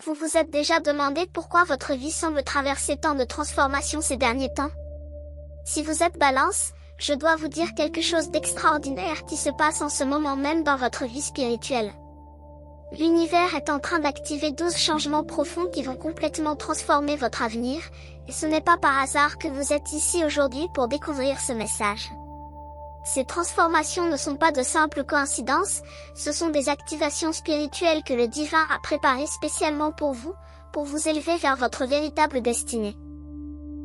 Vous vous êtes déjà demandé pourquoi votre vie semble traverser tant de transformations ces derniers temps? Si vous êtes Balance, je dois vous dire quelque chose d'extraordinaire qui se passe en ce moment même dans votre vie spirituelle. L'univers est en train d'activer 12 changements profonds qui vont complètement transformer votre avenir, et ce n'est pas par hasard que vous êtes ici aujourd'hui pour découvrir ce message. Ces transformations ne sont pas de simples coïncidences, ce sont des activations spirituelles que le divin a préparées spécialement pour vous élever vers votre véritable destinée.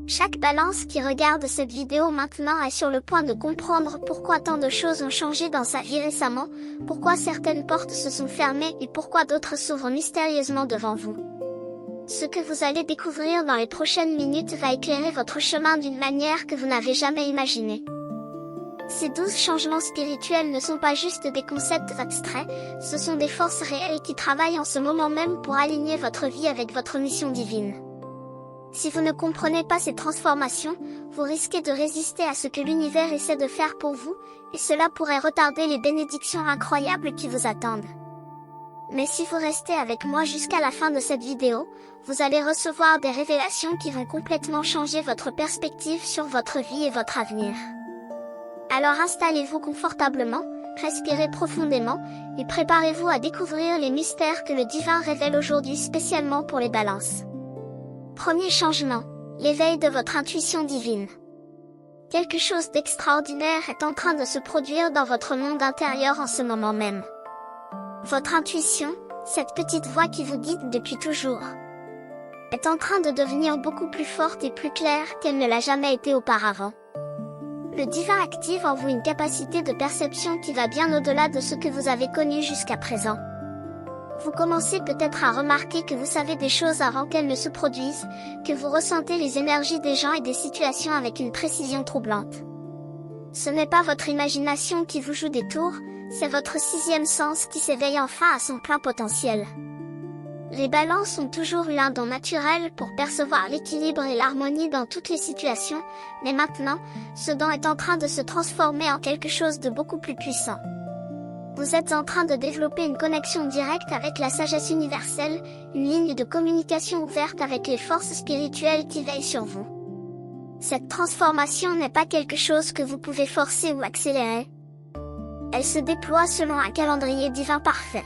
Chaque Balance qui regarde cette vidéo maintenant est sur le point de comprendre pourquoi tant de choses ont changé dans sa vie récemment, pourquoi certaines portes se sont fermées et pourquoi d'autres s'ouvrent mystérieusement devant vous. Ce que vous allez découvrir dans les prochaines minutes va éclairer votre chemin d'une manière que vous n'avez jamais imaginée. Ces 12 changements spirituels ne sont pas juste des concepts abstraits, ce sont des forces réelles qui travaillent en ce moment même pour aligner votre vie avec votre mission divine. Si vous ne comprenez pas ces transformations, vous risquez de résister à ce que l'univers essaie de faire pour vous, et cela pourrait retarder les bénédictions incroyables qui vous attendent. Mais si vous restez avec moi jusqu'à la fin de cette vidéo, vous allez recevoir des révélations qui vont complètement changer votre perspective sur votre vie et votre avenir. Alors installez-vous confortablement, respirez profondément, et préparez-vous à découvrir les mystères que le divin révèle aujourd'hui spécialement pour les Balances. Premier changement, l'éveil de votre intuition divine. Quelque chose d'extraordinaire est en train de se produire dans votre monde intérieur en ce moment même. Votre intuition, cette petite voix qui vous guide depuis toujours, est en train de devenir beaucoup plus forte et plus claire qu'elle ne l'a jamais été auparavant. Le divin active en vous une capacité de perception qui va bien au-delà de ce que vous avez connu jusqu'à présent. Vous commencez peut-être à remarquer que vous savez des choses avant qu'elles ne se produisent, que vous ressentez les énergies des gens et des situations avec une précision troublante. Ce n'est pas votre imagination qui vous joue des tours, c'est votre sixième sens qui s'éveille enfin à son plein potentiel. Les Balances ont toujours eu un don naturel pour percevoir l'équilibre et l'harmonie dans toutes les situations, mais maintenant, ce don est en train de se transformer en quelque chose de beaucoup plus puissant. Vous êtes en train de développer une connexion directe avec la sagesse universelle, une ligne de communication ouverte avec les forces spirituelles qui veillent sur vous. Cette transformation n'est pas quelque chose que vous pouvez forcer ou accélérer. Elle se déploie selon un calendrier divin parfait.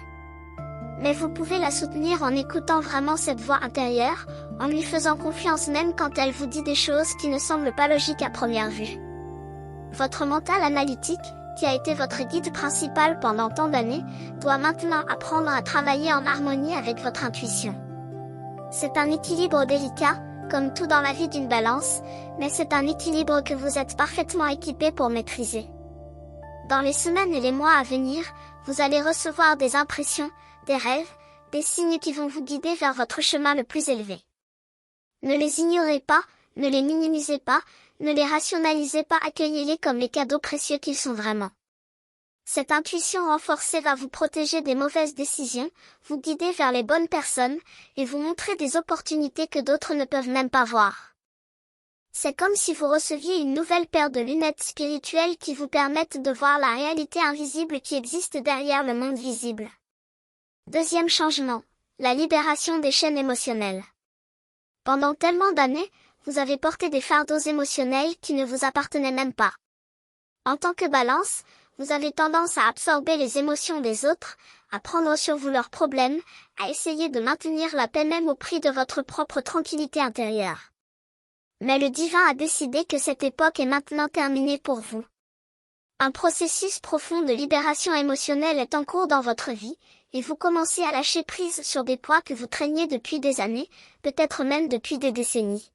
Mais vous pouvez la soutenir en écoutant vraiment cette voix intérieure, en lui faisant confiance même quand elle vous dit des choses qui ne semblent pas logiques à première vue. Votre mental analytique, qui a été votre guide principal pendant tant d'années, doit maintenant apprendre à travailler en harmonie avec votre intuition. C'est un équilibre délicat, comme tout dans la vie d'une Balance, mais c'est un équilibre que vous êtes parfaitement équipé pour maîtriser. Dans les semaines et les mois à venir, vous allez recevoir des impressions, des rêves, des signes qui vont vous guider vers votre chemin le plus élevé. Ne les ignorez pas, ne les minimisez pas, ne les rationalisez pas, accueillez-les comme les cadeaux précieux qu'ils sont vraiment. Cette intuition renforcée va vous protéger des mauvaises décisions, vous guider vers les bonnes personnes, et vous montrer des opportunités que d'autres ne peuvent même pas voir. C'est comme si vous receviez une nouvelle paire de lunettes spirituelles qui vous permettent de voir la réalité invisible qui existe derrière le monde visible. Deuxième changement, la libération des chaînes émotionnelles. Pendant tellement d'années, vous avez porté des fardeaux émotionnels qui ne vous appartenaient même pas. En tant que Balance, vous avez tendance à absorber les émotions des autres, à prendre sur vous leurs problèmes, à essayer de maintenir la paix même au prix de votre propre tranquillité intérieure. Mais le divin a décidé que cette époque est maintenant terminée pour vous. Un processus profond de libération émotionnelle est en cours dans votre vie, et vous commencez à lâcher prise sur des poids que vous traîniez depuis des années, peut-être même depuis des décennies.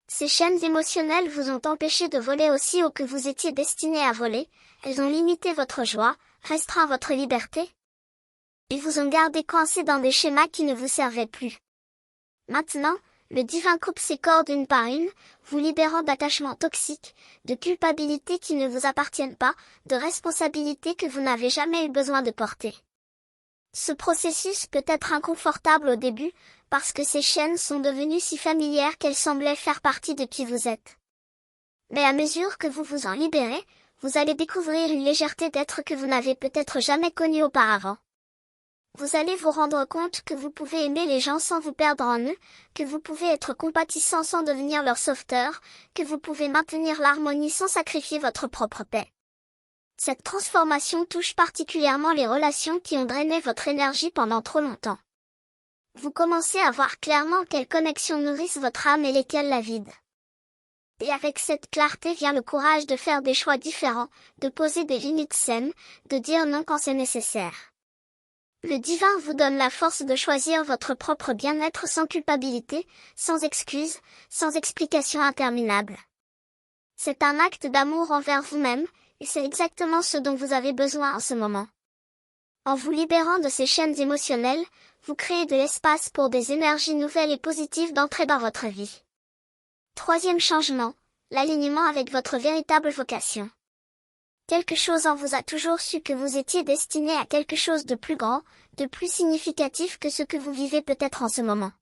Ces chaînes émotionnelles vous ont empêché de voler aussi haut que vous étiez destiné à voler, elles ont limité votre joie, restreint votre liberté. Ils vous ont gardé coincé dans des schémas qui ne vous servaient plus. Maintenant, le divin coupe ses cordes une par une, vous libérant d'attachements toxiques, de culpabilités qui ne vous appartiennent pas, de responsabilités que vous n'avez jamais eu besoin de porter. Ce processus peut être inconfortable au début, parce que ces chaînes sont devenues si familières qu'elles semblaient faire partie de qui vous êtes. Mais à mesure que vous vous en libérez, vous allez découvrir une légèreté d'être que vous n'avez peut-être jamais connue auparavant. Vous allez vous rendre compte que vous pouvez aimer les gens sans vous perdre en eux, que vous pouvez être compatissant sans devenir leur sauveteur, que vous pouvez maintenir l'harmonie sans sacrifier votre propre paix. Cette transformation touche particulièrement les relations qui ont drainé votre énergie pendant trop longtemps. Vous commencez à voir clairement quelles connexions nourrissent votre âme et lesquelles la vident. Et avec cette clarté vient le courage de faire des choix différents, de poser des limites saines, de dire non quand c'est nécessaire. Le divin vous donne la force de choisir votre propre bien-être sans culpabilité, sans excuses, sans explications interminables. C'est un acte d'amour envers vous-même, et c'est exactement ce dont vous avez besoin en ce moment. En vous libérant de ces chaînes émotionnelles, vous créez de l'espace pour des énergies nouvelles et positives d'entrer dans votre vie. Troisième changement, l'alignement avec votre véritable vocation. Quelque chose en vous a toujours su que vous étiez destiné à quelque chose de plus grand, de plus significatif que ce que vous vivez peut-être en ce moment.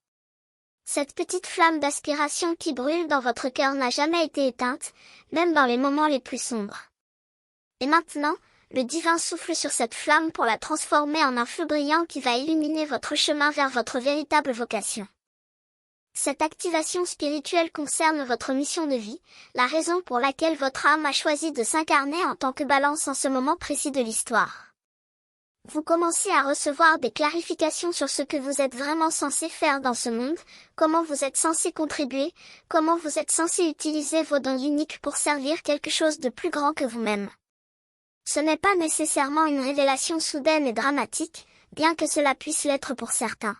Cette petite flamme d'aspiration qui brûle dans votre cœur n'a jamais été éteinte, même dans les moments les plus sombres. Et maintenant, le divin souffle sur cette flamme pour la transformer en un feu brillant qui va illuminer votre chemin vers votre véritable vocation. Cette activation spirituelle concerne votre mission de vie, la raison pour laquelle votre âme a choisi de s'incarner en tant que balance en ce moment précis de l'histoire. Vous commencez à recevoir des clarifications sur ce que vous êtes vraiment censé faire dans ce monde, comment vous êtes censé contribuer, comment vous êtes censé utiliser vos dons uniques pour servir quelque chose de plus grand que vous-même. Ce n'est pas nécessairement une révélation soudaine et dramatique, bien que cela puisse l'être pour certains.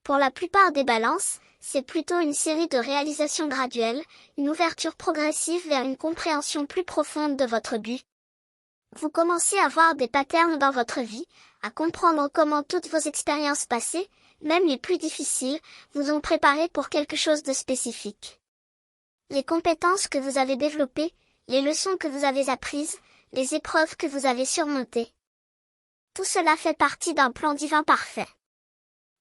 Pour la plupart des balances, c'est plutôt une série de réalisations graduelles, une ouverture progressive vers une compréhension plus profonde de votre but. Vous commencez à voir des patterns dans votre vie, à comprendre comment toutes vos expériences passées, même les plus difficiles, vous ont préparé pour quelque chose de spécifique. Les compétences que vous avez développées, les leçons que vous avez apprises, les épreuves que vous avez surmontées. Tout cela fait partie d'un plan divin parfait.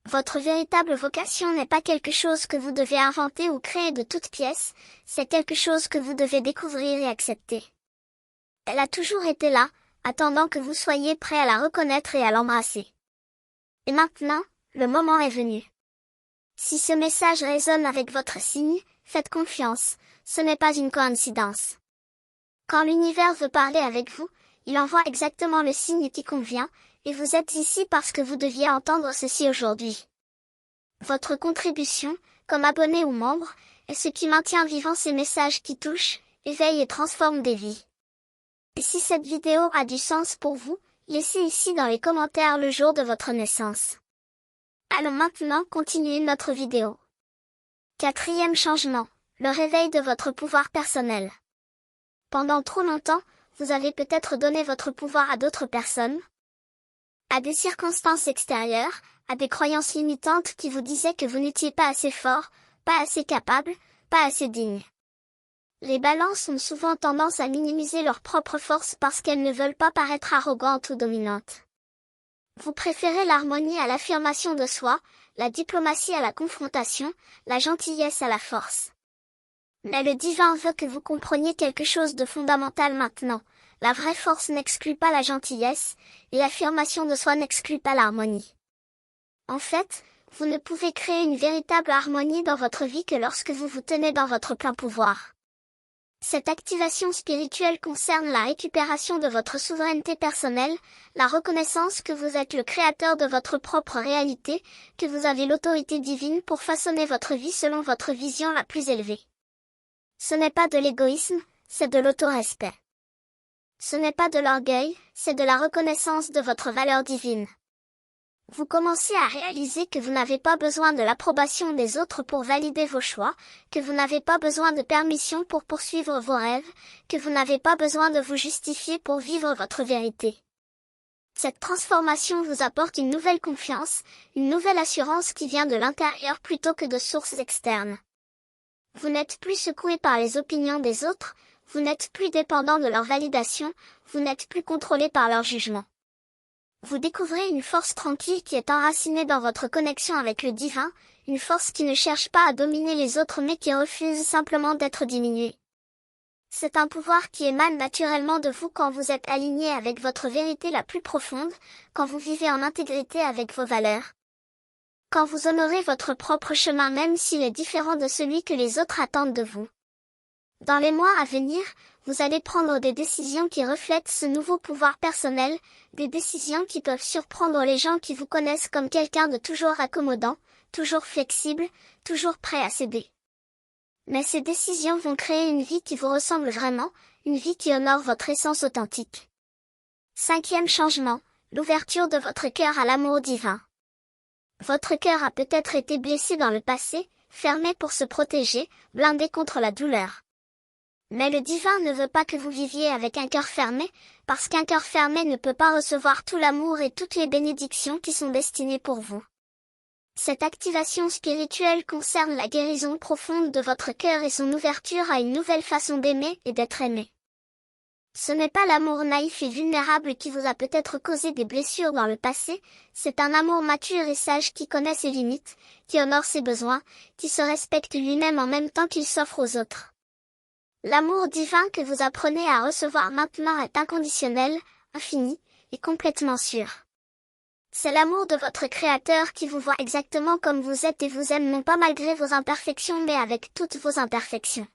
Votre véritable vocation n'est pas quelque chose que vous devez inventer ou créer de toutes pièces, c'est quelque chose que vous devez découvrir et accepter. Elle a toujours été là, attendant que vous soyez prêt à la reconnaître et à l'embrasser. Et maintenant, le moment est venu. Si ce message résonne avec votre signe, faites confiance, ce n'est pas une coïncidence. Quand l'univers veut parler avec vous, il envoie exactement le signe qui convient, et vous êtes ici parce que vous deviez entendre ceci aujourd'hui. Votre contribution, comme abonné ou membre, est ce qui maintient vivant ces messages qui touchent, éveillent et transforment des vies. Et si cette vidéo a du sens pour vous, laissez ici dans les commentaires le jour de votre naissance. Allons maintenant continuer notre vidéo. Quatrième changement, le réveil de votre pouvoir personnel. Pendant trop longtemps, vous avez peut-être donné votre pouvoir à d'autres personnes, à des circonstances extérieures, à des croyances limitantes qui vous disaient que vous n'étiez pas assez fort, pas assez capable, pas assez digne. Les balances ont souvent tendance à minimiser leur propre force parce qu'elles ne veulent pas paraître arrogantes ou dominantes. Vous préférez l'harmonie à l'affirmation de soi, la diplomatie à la confrontation, la gentillesse à la force. Mais le divin veut que vous compreniez quelque chose de fondamental maintenant. La vraie force n'exclut pas la gentillesse, et l'affirmation de soi n'exclut pas l'harmonie. En fait, vous ne pouvez créer une véritable harmonie dans votre vie que lorsque vous vous tenez dans votre plein pouvoir. Cette activation spirituelle concerne la récupération de votre souveraineté personnelle, la reconnaissance que vous êtes le créateur de votre propre réalité, que vous avez l'autorité divine pour façonner votre vie selon votre vision la plus élevée. Ce n'est pas de l'égoïsme, c'est de l'autorespect. Ce n'est pas de l'orgueil, c'est de la reconnaissance de votre valeur divine. Vous commencez à réaliser que vous n'avez pas besoin de l'approbation des autres pour valider vos choix, que vous n'avez pas besoin de permission pour poursuivre vos rêves, que vous n'avez pas besoin de vous justifier pour vivre votre vérité. Cette transformation vous apporte une nouvelle confiance, une nouvelle assurance qui vient de l'intérieur plutôt que de sources externes. Vous n'êtes plus secoué par les opinions des autres, vous n'êtes plus dépendant de leur validation, vous n'êtes plus contrôlé par leur jugement. Vous découvrez une force tranquille qui est enracinée dans votre connexion avec le divin, une force qui ne cherche pas à dominer les autres mais qui refuse simplement d'être diminuée. C'est un pouvoir qui émane naturellement de vous quand vous êtes aligné avec votre vérité la plus profonde, quand vous vivez en intégrité avec vos valeurs. Quand vous honorez votre propre chemin même s'il est différent de celui que les autres attendent de vous. Dans les mois à venir, vous allez prendre des décisions qui reflètent ce nouveau pouvoir personnel, des décisions qui peuvent surprendre les gens qui vous connaissent comme quelqu'un de toujours accommodant, toujours flexible, toujours prêt à céder. Mais ces décisions vont créer une vie qui vous ressemble vraiment, une vie qui honore votre essence authentique. 5e changement, l'ouverture de votre cœur à l'amour divin. Votre cœur a peut-être été blessé dans le passé, fermé pour se protéger, blindé contre la douleur. Mais le divin ne veut pas que vous viviez avec un cœur fermé, parce qu'un cœur fermé ne peut pas recevoir tout l'amour et toutes les bénédictions qui sont destinées pour vous. Cette activation spirituelle concerne la guérison profonde de votre cœur et son ouverture à une nouvelle façon d'aimer et d'être aimé. Ce n'est pas l'amour naïf et vulnérable qui vous a peut-être causé des blessures dans le passé, c'est un amour mature et sage qui connaît ses limites, qui honore ses besoins, qui se respecte lui-même en même temps qu'il s'offre aux autres. L'amour divin que vous apprenez à recevoir maintenant est inconditionnel, infini, et complètement sûr. C'est l'amour de votre Créateur qui vous voit exactement comme vous êtes et vous aime non pas malgré vos imperfections mais avec toutes vos imperfections.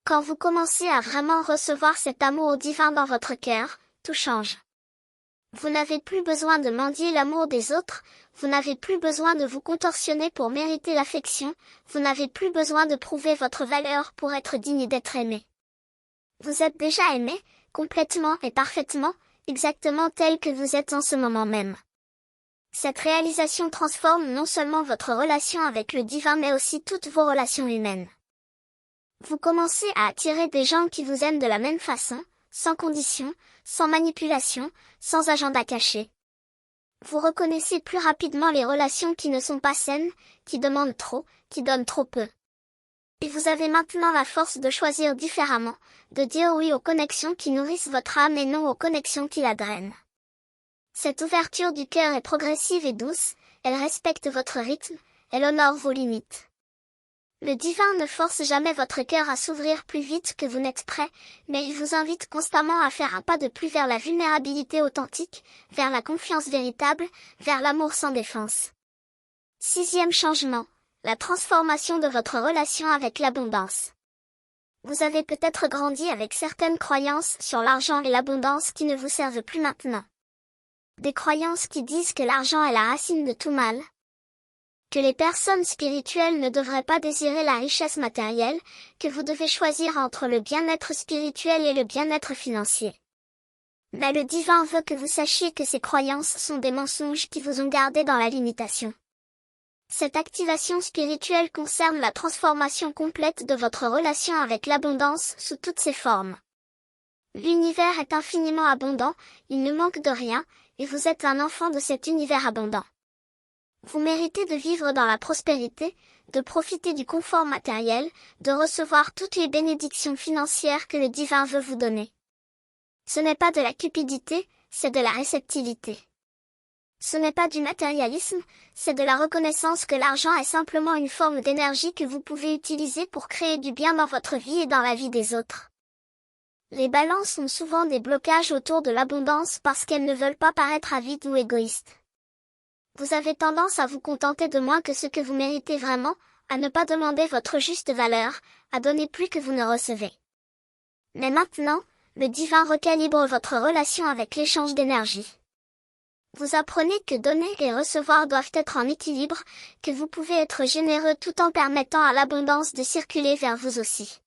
Quand vous commencez à vraiment recevoir cet amour divin dans votre cœur, tout change. Vous n'avez plus besoin de mendier l'amour des autres, vous n'avez plus besoin de vous contorsionner pour mériter l'affection, vous n'avez plus besoin de prouver votre valeur pour être digne d'être aimé. Vous êtes déjà aimé, complètement et parfaitement, exactement tel que vous êtes en ce moment même. Cette réalisation transforme non seulement votre relation avec le divin mais aussi toutes vos relations humaines. Vous commencez à attirer des gens qui vous aiment de la même façon, sans condition, sans manipulation, sans agenda caché. Vous reconnaissez plus rapidement les relations qui ne sont pas saines, qui demandent trop, qui donnent trop peu. Et vous avez maintenant la force de choisir différemment, de dire oui aux connexions qui nourrissent votre âme et non aux connexions qui la drainent. Cette ouverture du cœur est progressive et douce, elle respecte votre rythme, elle honore vos limites. Le divin ne force jamais votre cœur à s'ouvrir plus vite que vous n'êtes prêt, mais il vous invite constamment à faire un pas de plus vers la vulnérabilité authentique, vers la confiance véritable, vers l'amour sans défense. 6e changement, la transformation de votre relation avec l'abondance. Vous avez peut-être grandi avec certaines croyances sur l'argent et l'abondance qui ne vous servent plus maintenant. Des croyances qui disent que l'argent est la racine de tout mal, que les personnes spirituelles ne devraient pas désirer la richesse matérielle, que vous devez choisir entre le bien-être spirituel et le bien-être financier. Mais le divin veut que vous sachiez que ces croyances sont des mensonges qui vous ont gardé dans la limitation. Cette activation spirituelle concerne la transformation complète de votre relation avec l'abondance sous toutes ses formes. L'univers est infiniment abondant, il ne manque de rien, et vous êtes un enfant de cet univers abondant. Vous méritez de vivre dans la prospérité, de profiter du confort matériel, de recevoir toutes les bénédictions financières que le divin veut vous donner. Ce n'est pas de la cupidité, c'est de la réceptivité. Ce n'est pas du matérialisme, c'est de la reconnaissance que l'argent est simplement une forme d'énergie que vous pouvez utiliser pour créer du bien dans votre vie et dans la vie des autres. Les balances ont souvent des blocages autour de l'abondance parce qu'elles ne veulent pas paraître avides ou égoïstes. Vous avez tendance à vous contenter de moins que ce que vous méritez vraiment, à ne pas demander votre juste valeur, à donner plus que vous ne recevez. Mais maintenant, le divin recalibre votre relation avec l'échange d'énergie. Vous apprenez que donner et recevoir doivent être en équilibre, que vous pouvez être généreux tout en permettant à l'abondance de circuler vers vous aussi.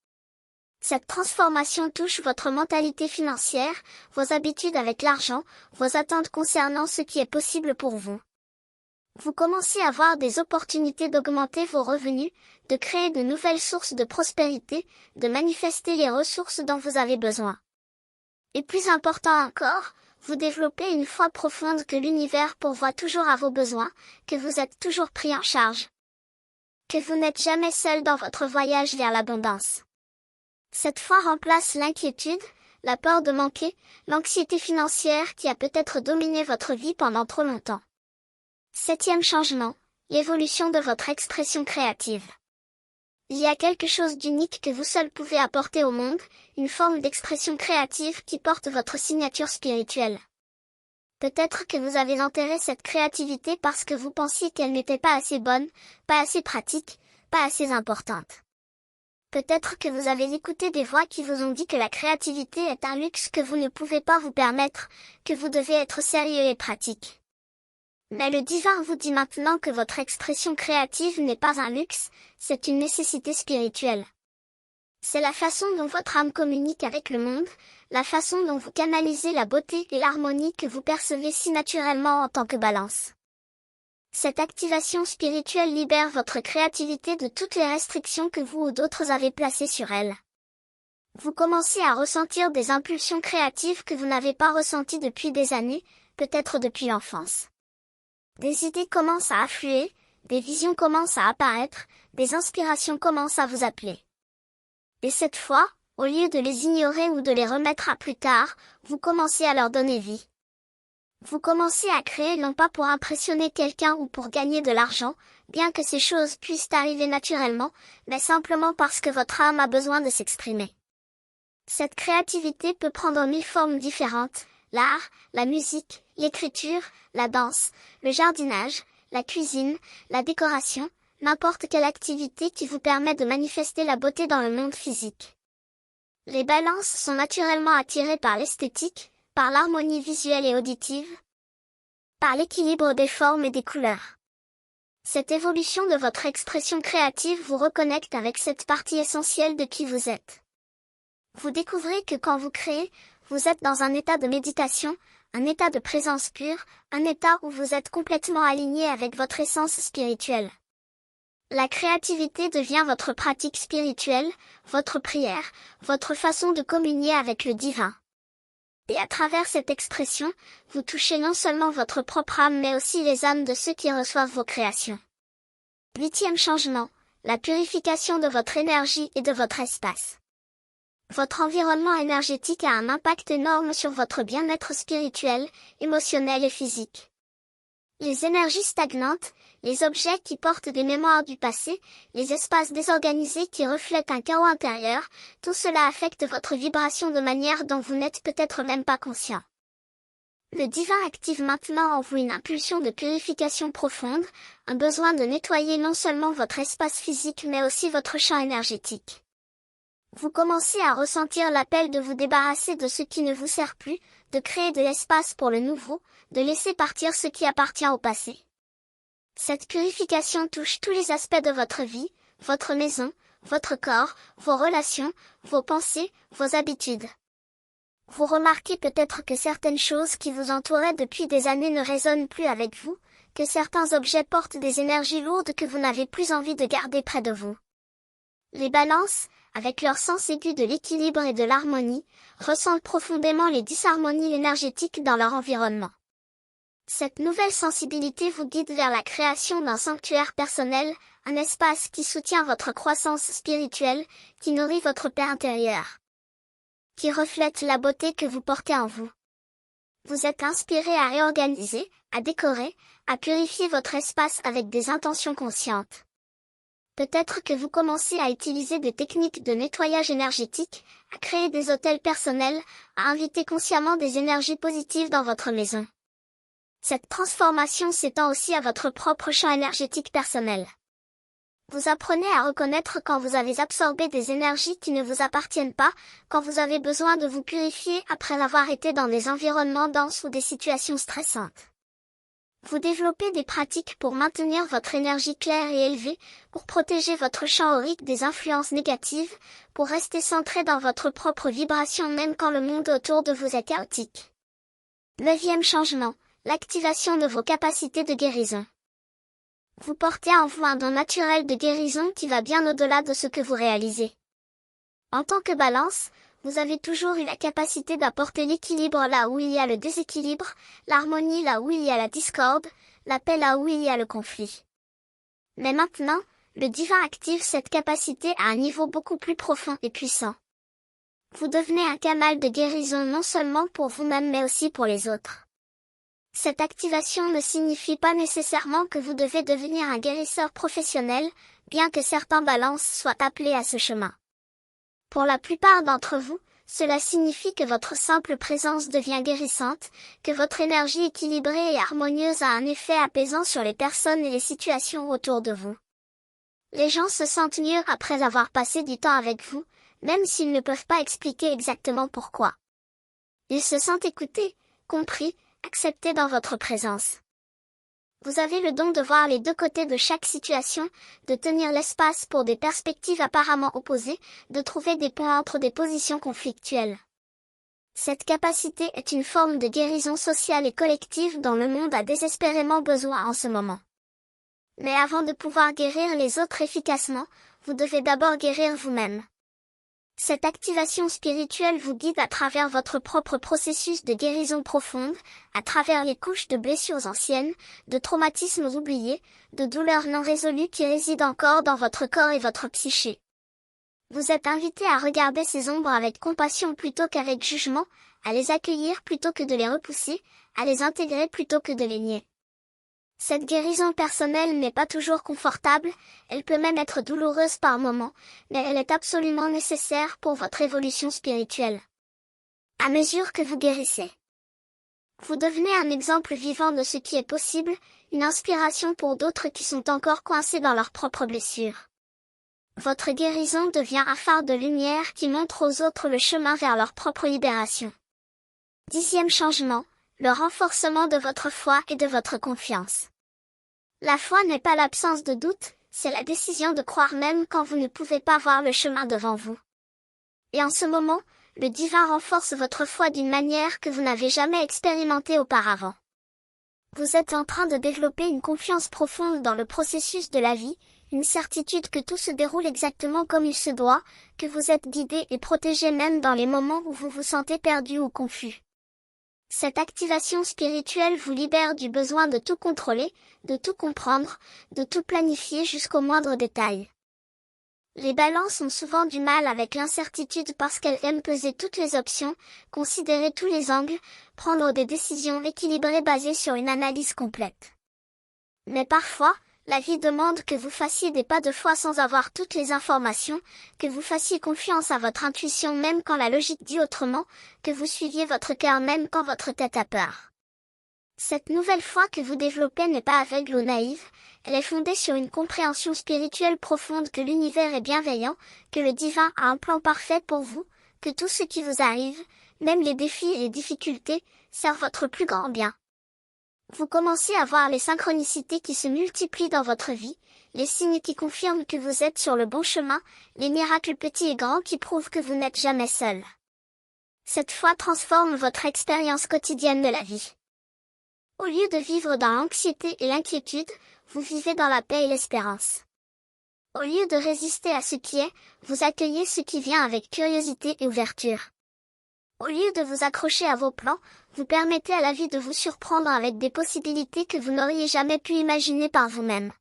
Cette transformation touche votre mentalité financière, vos habitudes avec l'argent, vos attentes concernant ce qui est possible pour vous. Vous commencez à voir des opportunités d'augmenter vos revenus, de créer de nouvelles sources de prospérité, de manifester les ressources dont vous avez besoin. Et plus important encore, vous développez une foi profonde que l'univers pourvoit toujours à vos besoins, que vous êtes toujours pris en charge. Que vous n'êtes jamais seul dans votre voyage vers l'abondance. Cette foi remplace l'inquiétude, la peur de manquer, l'anxiété financière qui a peut-être dominé votre vie pendant trop longtemps. 7e changement, l'évolution de votre expression créative. Il y a quelque chose d'unique que vous seul pouvez apporter au monde, une forme d'expression créative qui porte votre signature spirituelle. Peut-être que vous avez enterré cette créativité parce que vous pensiez qu'elle n'était pas assez bonne, pas assez pratique, pas assez importante. Peut-être que vous avez écouté des voix qui vous ont dit que la créativité est un luxe que vous ne pouvez pas vous permettre, que vous devez être sérieux et pratique. Mais le divin vous dit maintenant que votre expression créative n'est pas un luxe, c'est une nécessité spirituelle. C'est la façon dont votre âme communique avec le monde, la façon dont vous canalisez la beauté et l'harmonie que vous percevez si naturellement en tant que Balance. Cette activation spirituelle libère votre créativité de toutes les restrictions que vous ou d'autres avez placées sur elle. Vous commencez à ressentir des impulsions créatives que vous n'avez pas ressenties depuis des années, peut-être depuis l'enfance. Des idées commencent à affluer, des visions commencent à apparaître, des inspirations commencent à vous appeler. Et cette fois, au lieu de les ignorer ou de les remettre à plus tard, vous commencez à leur donner vie. Vous commencez à créer non pas pour impressionner quelqu'un ou pour gagner de l'argent, bien que ces choses puissent arriver naturellement, mais simplement parce que votre âme a besoin de s'exprimer. Cette créativité peut prendre 1000 formes différentes, l'art, la musique, l'écriture, la danse, le jardinage, la cuisine, la décoration, n'importe quelle activité qui vous permet de manifester la beauté dans le monde physique. Les balances sont naturellement attirées par l'esthétique, par l'harmonie visuelle et auditive, par l'équilibre des formes et des couleurs. Cette évolution de votre expression créative vous reconnecte avec cette partie essentielle de qui vous êtes. Vous découvrez que quand vous créez, vous êtes dans un état de méditation, un état de présence pure, un état où vous êtes complètement aligné avec votre essence spirituelle. La créativité devient votre pratique spirituelle, votre prière, votre façon de communier avec le divin. Et à travers cette expression, vous touchez non seulement votre propre âme mais aussi les âmes de ceux qui reçoivent vos créations. 8e changement, la purification de votre énergie et de votre espace. Votre environnement énergétique a un impact énorme sur votre bien-être spirituel, émotionnel et physique. Les énergies stagnantes, les objets qui portent des mémoires du passé, les espaces désorganisés qui reflètent un chaos intérieur, tout cela affecte votre vibration de manière dont vous n'êtes peut-être même pas conscient. Le divin active maintenant en vous une impulsion de purification profonde, un besoin de nettoyer non seulement votre espace physique mais aussi votre champ énergétique. Vous commencez à ressentir l'appel de vous débarrasser de ce qui ne vous sert plus, de créer de l'espace pour le nouveau, de laisser partir ce qui appartient au passé. Cette purification touche tous les aspects de votre vie, votre maison, votre corps, vos relations, vos pensées, vos habitudes. Vous remarquez peut-être que certaines choses qui vous entouraient depuis des années ne résonnent plus avec vous, que certains objets portent des énergies lourdes que vous n'avez plus envie de garder près de vous. Les balances, avec leur sens aigu de l'équilibre et de l'harmonie, ressentent profondément les disharmonies énergétiques dans leur environnement. Cette nouvelle sensibilité vous guide vers la création d'un sanctuaire personnel, un espace qui soutient votre croissance spirituelle, qui nourrit votre paix intérieure, qui reflète la beauté que vous portez en vous. Vous êtes inspiré à réorganiser, à décorer, à purifier votre espace avec des intentions conscientes. Peut-être que vous commencez à utiliser des techniques de nettoyage énergétique, à créer des hôtels personnels, à inviter consciemment des énergies positives dans votre maison. Cette transformation s'étend aussi à votre propre champ énergétique personnel. Vous apprenez à reconnaître quand vous avez absorbé des énergies qui ne vous appartiennent pas, quand vous avez besoin de vous purifier après avoir été dans des environnements denses ou des situations stressantes. Vous développez des pratiques pour maintenir votre énergie claire et élevée, pour protéger votre champ aurique des influences négatives, pour rester centré dans votre propre vibration même quand le monde autour de vous est chaotique. 9e changement, l'activation de vos capacités de guérison. Vous portez en vous un don naturel de guérison qui va bien au-delà de ce que vous réalisez. En tant que Balance, vous avez toujours eu la capacité d'apporter l'équilibre là où il y a le déséquilibre, l'harmonie là où il y a la discorde, la paix là où il y a le conflit. Mais maintenant, le divin active cette capacité à un niveau beaucoup plus profond et puissant. Vous devenez un canal de guérison non seulement pour vous-même mais aussi pour les autres. Cette activation ne signifie pas nécessairement que vous devez devenir un guérisseur professionnel, bien que certains balances soient appelés à ce chemin. Pour la plupart d'entre vous, cela signifie que votre simple présence devient guérissante, que votre énergie équilibrée et harmonieuse a un effet apaisant sur les personnes et les situations autour de vous. Les gens se sentent mieux après avoir passé du temps avec vous, même s'ils ne peuvent pas expliquer exactement pourquoi. Ils se sentent écoutés, compris, acceptés dans votre présence. Vous avez le don de voir les deux côtés de chaque situation, de tenir l'espace pour des perspectives apparemment opposées, de trouver des points entre des positions conflictuelles. Cette capacité est une forme de guérison sociale et collective dont le monde a désespérément besoin en ce moment. Mais avant de pouvoir guérir les autres efficacement, vous devez d'abord guérir vous-même. Cette activation spirituelle vous guide à travers votre propre processus de guérison profonde, à travers les couches de blessures anciennes, de traumatismes oubliés, de douleurs non résolues qui résident encore dans votre corps et votre psyché. Vous êtes invité à regarder ces ombres avec compassion plutôt qu'avec jugement, à les accueillir plutôt que de les repousser, à les intégrer plutôt que de les nier. Cette guérison personnelle n'est pas toujours confortable, elle peut même être douloureuse par moments, mais elle est absolument nécessaire pour votre évolution spirituelle. À mesure que vous guérissez, vous devenez un exemple vivant de ce qui est possible, une inspiration pour d'autres qui sont encore coincés dans leurs propres blessures. Votre guérison devient un phare de lumière qui montre aux autres le chemin vers leur propre libération. 10e changement, le renforcement de votre foi et de votre confiance. La foi n'est pas l'absence de doute, c'est la décision de croire même quand vous ne pouvez pas voir le chemin devant vous. Et en ce moment, le divin renforce votre foi d'une manière que vous n'avez jamais expérimentée auparavant. Vous êtes en train de développer une confiance profonde dans le processus de la vie, une certitude que tout se déroule exactement comme il se doit, que vous êtes guidé et protégé même dans les moments où vous vous sentez perdu ou confus. Cette activation spirituelle vous libère du besoin de tout contrôler, de tout comprendre, de tout planifier jusqu'au moindre détail. Les balances ont souvent du mal avec l'incertitude parce qu'elles aiment peser toutes les options, considérer tous les angles, prendre des décisions équilibrées basées sur une analyse complète. Mais parfois, la vie demande que vous fassiez des pas de foi sans avoir toutes les informations, que vous fassiez confiance à votre intuition même quand la logique dit autrement, que vous suiviez votre cœur même quand votre tête a peur. Cette nouvelle foi que vous développez n'est pas aveugle ou naïve, elle est fondée sur une compréhension spirituelle profonde que l'univers est bienveillant, que le divin a un plan parfait pour vous, que tout ce qui vous arrive, même les défis et les difficultés, sert votre plus grand bien. Vous commencez à voir les synchronicités qui se multiplient dans votre vie, les signes qui confirment que vous êtes sur le bon chemin, les miracles petits et grands qui prouvent que vous n'êtes jamais seul. Cette foi transforme votre expérience quotidienne de la vie. Au lieu de vivre dans l'anxiété et l'inquiétude, vous vivez dans la paix et l'espérance. Au lieu de résister à ce qui est, vous accueillez ce qui vient avec curiosité et ouverture. Au lieu de vous accrocher à vos plans, vous permettez à la vie de vous surprendre avec des possibilités que vous n'auriez jamais pu imaginer par vous-même.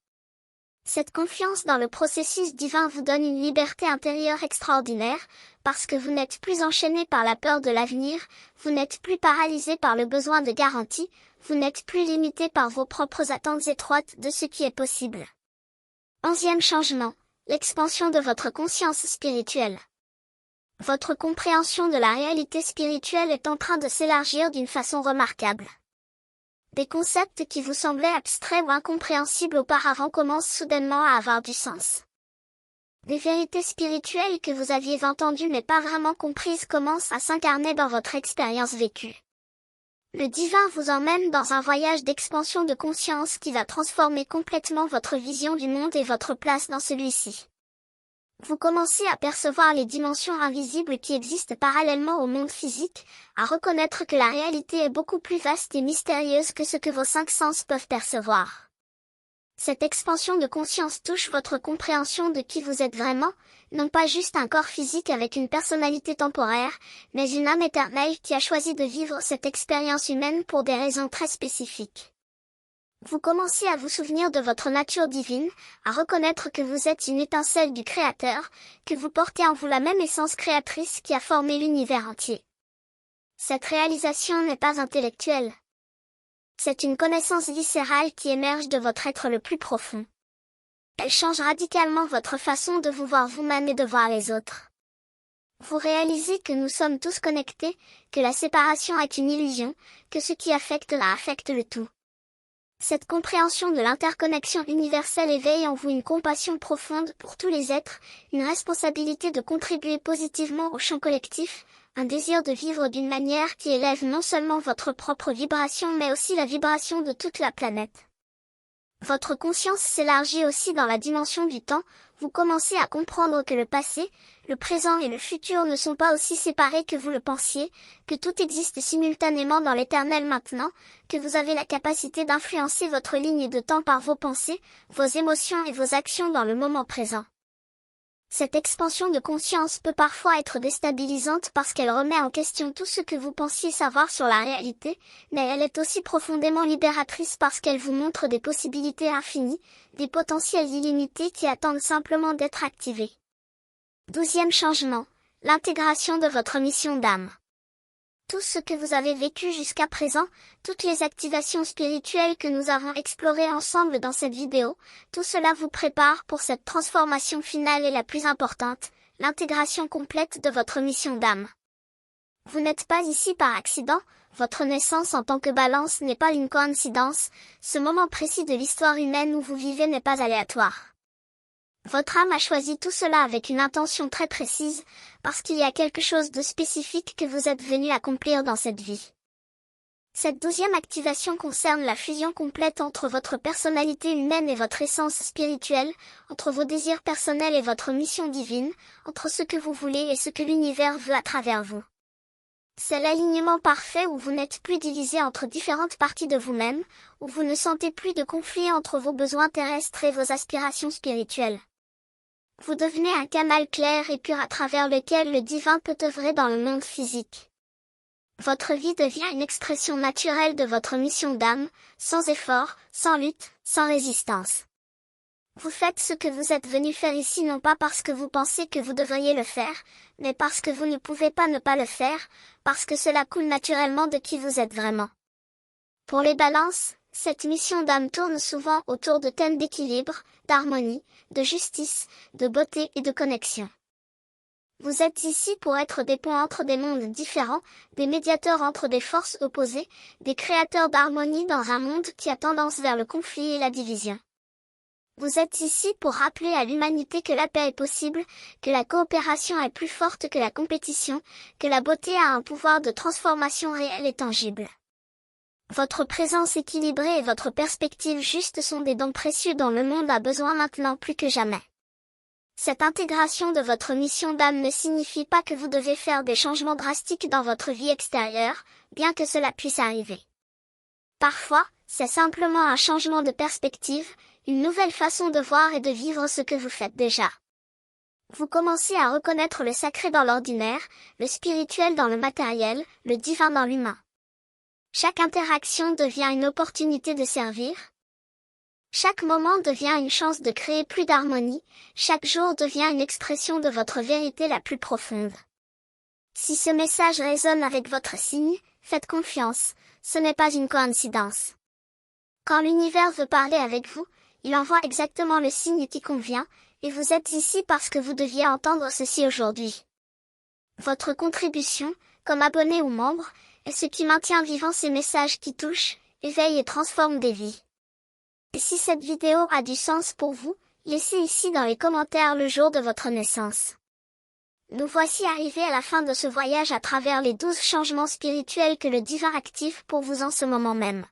Cette confiance dans le processus divin vous donne une liberté intérieure extraordinaire, parce que vous n'êtes plus enchaîné par la peur de l'avenir, vous n'êtes plus paralysé par le besoin de garantie, vous n'êtes plus limité par vos propres attentes étroites de ce qui est possible. 11e changement, l'expansion de votre conscience spirituelle. Votre compréhension de la réalité spirituelle est en train de s'élargir d'une façon remarquable. Des concepts qui vous semblaient abstraits ou incompréhensibles auparavant commencent soudainement à avoir du sens. Des vérités spirituelles que vous aviez entendues mais pas vraiment comprises commencent à s'incarner dans votre expérience vécue. Le divin vous emmène dans un voyage d'expansion de conscience qui va transformer complètement votre vision du monde et votre place dans celui-ci. Vous commencez à percevoir les dimensions invisibles qui existent parallèlement au monde physique, à reconnaître que la réalité est beaucoup plus vaste et mystérieuse que ce que vos 5 sens peuvent percevoir. Cette expansion de conscience touche votre compréhension de qui vous êtes vraiment, non pas juste un corps physique avec une personnalité temporaire, mais une âme éternelle qui a choisi de vivre cette expérience humaine pour des raisons très spécifiques. Vous commencez à vous souvenir de votre nature divine, à reconnaître que vous êtes une étincelle du Créateur, que vous portez en vous la même essence créatrice qui a formé l'univers entier. Cette réalisation n'est pas intellectuelle. C'est une connaissance viscérale qui émerge de votre être le plus profond. Elle change radicalement votre façon de vous voir vous-même et de voir les autres. Vous réalisez que nous sommes tous connectés, que la séparation est une illusion, que ce qui affecte l'un affecte le tout. Cette compréhension de l'interconnexion universelle éveille en vous une compassion profonde pour tous les êtres, une responsabilité de contribuer positivement au champ collectif, un désir de vivre d'une manière qui élève non seulement votre propre vibration mais aussi la vibration de toute la planète. Votre conscience s'élargit aussi dans la dimension du temps, vous commencez à comprendre que le passé, le présent et le futur ne sont pas aussi séparés que vous le pensiez, que tout existe simultanément dans l'éternel maintenant, que vous avez la capacité d'influencer votre ligne de temps par vos pensées, vos émotions et vos actions dans le moment présent. Cette expansion de conscience peut parfois être déstabilisante parce qu'elle remet en question tout ce que vous pensiez savoir sur la réalité, mais elle est aussi profondément libératrice parce qu'elle vous montre des possibilités infinies, des potentiels illimités qui attendent simplement d'être activés. 12e changement, l'intégration de votre mission d'âme. Tout ce que vous avez vécu jusqu'à présent, toutes les activations spirituelles que nous avons explorées ensemble dans cette vidéo, tout cela vous prépare pour cette transformation finale et la plus importante, l'intégration complète de votre mission d'âme. Vous n'êtes pas ici par accident, votre naissance en tant que balance n'est pas une coïncidence, ce moment précis de l'histoire humaine où vous vivez n'est pas aléatoire. Votre âme a choisi tout cela avec une intention très précise, parce qu'il y a quelque chose de spécifique que vous êtes venu accomplir dans cette vie. Cette 12e activation concerne la fusion complète entre votre personnalité humaine et votre essence spirituelle, entre vos désirs personnels et votre mission divine, entre ce que vous voulez et ce que l'univers veut à travers vous. C'est l'alignement parfait où vous n'êtes plus divisé entre différentes parties de vous-même, où vous ne sentez plus de conflit entre vos besoins terrestres et vos aspirations spirituelles. Vous devenez un canal clair et pur à travers lequel le divin peut œuvrer dans le monde physique. Votre vie devient une expression naturelle de votre mission d'âme, sans effort, sans lutte, sans résistance. Vous faites ce que vous êtes venu faire ici non pas parce que vous pensez que vous devriez le faire, mais parce que vous ne pouvez pas ne pas le faire, parce que cela coule naturellement de qui vous êtes vraiment. Pour les balances, cette mission d'âme tourne souvent autour de thèmes d'équilibre, d'harmonie, de justice, de beauté et de connexion. Vous êtes ici pour être des ponts entre des mondes différents, des médiateurs entre des forces opposées, des créateurs d'harmonie dans un monde qui a tendance vers le conflit et la division. Vous êtes ici pour rappeler à l'humanité que la paix est possible, que la coopération est plus forte que la compétition, que la beauté a un pouvoir de transformation réel et tangible. Votre présence équilibrée et votre perspective juste sont des dons précieux dont le monde a besoin maintenant plus que jamais. Cette intégration de votre mission d'âme ne signifie pas que vous devez faire des changements drastiques dans votre vie extérieure, bien que cela puisse arriver. Parfois, c'est simplement un changement de perspective, une nouvelle façon de voir et de vivre ce que vous faites déjà. Vous commencez à reconnaître le sacré dans l'ordinaire, le spirituel dans le matériel, le divin dans l'humain. Chaque interaction devient une opportunité de servir. Chaque moment devient une chance de créer plus d'harmonie, chaque jour devient une expression de votre vérité la plus profonde. Si ce message résonne avec votre signe, faites confiance, ce n'est pas une coïncidence. Quand l'univers veut parler avec vous, il envoie exactement le signe qui convient, et vous êtes ici parce que vous deviez entendre ceci aujourd'hui. Votre contribution, comme abonné ou membre, est ce qui maintient vivant ces messages qui touchent, éveillent et transforment des vies. Et si cette vidéo a du sens pour vous, laissez ici dans les commentaires le jour de votre naissance. Nous voici arrivés à la fin de ce voyage à travers les 12 changements spirituels que le divin active pour vous en ce moment même.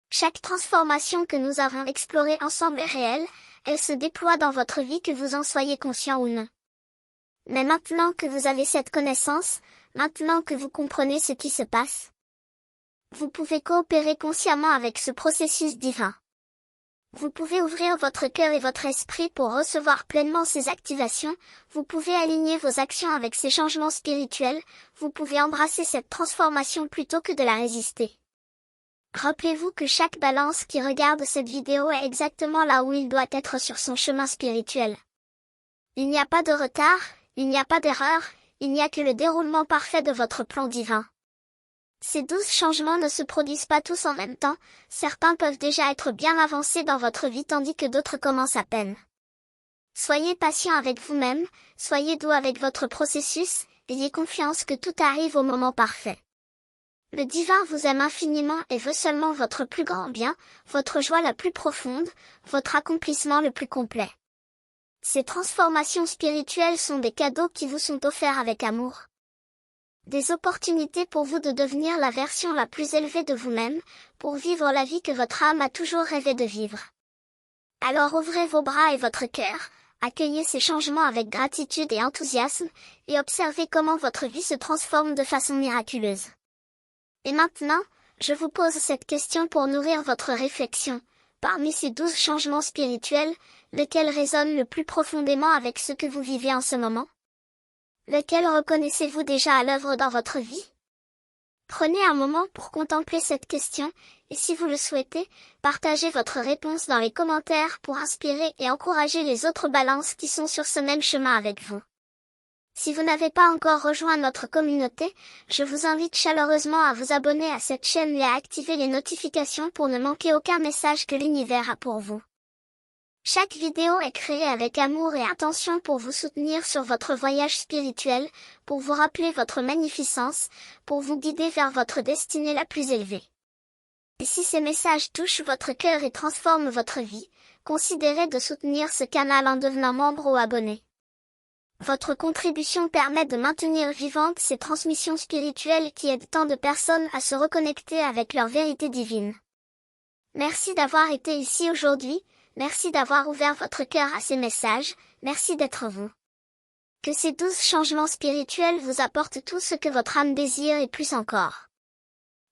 Chaque transformation que nous avons explorée ensemble est réelle, elle se déploie dans votre vie que vous en soyez conscient ou non. Mais maintenant que vous avez cette connaissance, maintenant que vous comprenez ce qui se passe, vous pouvez coopérer consciemment avec ce processus divin. Vous pouvez ouvrir votre cœur et votre esprit pour recevoir pleinement ces activations, vous pouvez aligner vos actions avec ces changements spirituels, vous pouvez embrasser cette transformation plutôt que de la résister. Rappelez-vous que chaque balance qui regarde cette vidéo est exactement là où il doit être sur son chemin spirituel. Il n'y a pas de retard, il n'y a pas d'erreur, il n'y a que le déroulement parfait de votre plan divin. Ces 12 changements ne se produisent pas tous en même temps, certains peuvent déjà être bien avancés dans votre vie tandis que d'autres commencent à peine. Soyez patient avec vous-même, soyez doux avec votre processus, ayez confiance que tout arrive au moment parfait. Le divin vous aime infiniment et veut seulement votre plus grand bien, votre joie la plus profonde, votre accomplissement le plus complet. Ces transformations spirituelles sont des cadeaux qui vous sont offerts avec amour. Des opportunités pour vous de devenir la version la plus élevée de vous-même, pour vivre la vie que votre âme a toujours rêvé de vivre. Alors ouvrez vos bras et votre cœur, accueillez ces changements avec gratitude et enthousiasme, et observez comment votre vie se transforme de façon miraculeuse. Et maintenant, je vous pose cette question pour nourrir votre réflexion. Parmi ces 12 changements spirituels, lequel résonne le plus profondément avec ce que vous vivez en ce moment? Lequel reconnaissez-vous déjà à l'œuvre dans votre vie? Prenez un moment pour contempler cette question, et si vous le souhaitez, partagez votre réponse dans les commentaires pour inspirer et encourager les autres balances qui sont sur ce même chemin avec vous. Si vous n'avez pas encore rejoint notre communauté, je vous invite chaleureusement à vous abonner à cette chaîne et à activer les notifications pour ne manquer aucun message que l'univers a pour vous. Chaque vidéo est créée avec amour et attention pour vous soutenir sur votre voyage spirituel, pour vous rappeler votre magnificence, pour vous guider vers votre destinée la plus élevée. Et si ces messages touchent votre cœur et transforment votre vie, considérez de soutenir ce canal en devenant membre ou abonné. Votre contribution permet de maintenir vivantes ces transmissions spirituelles qui aident tant de personnes à se reconnecter avec leur vérité divine. Merci d'avoir été ici aujourd'hui. Merci d'avoir ouvert votre cœur à ces messages, merci d'être vous. Que ces 12 changements spirituels vous apportent tout ce que votre âme désire et plus encore.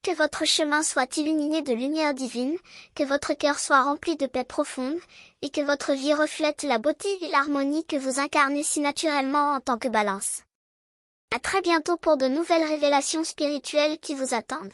Que votre chemin soit illuminé de lumière divine, que votre cœur soit rempli de paix profonde, et que votre vie reflète la beauté et l'harmonie que vous incarnez si naturellement en tant que balance. À très bientôt pour de nouvelles révélations spirituelles qui vous attendent.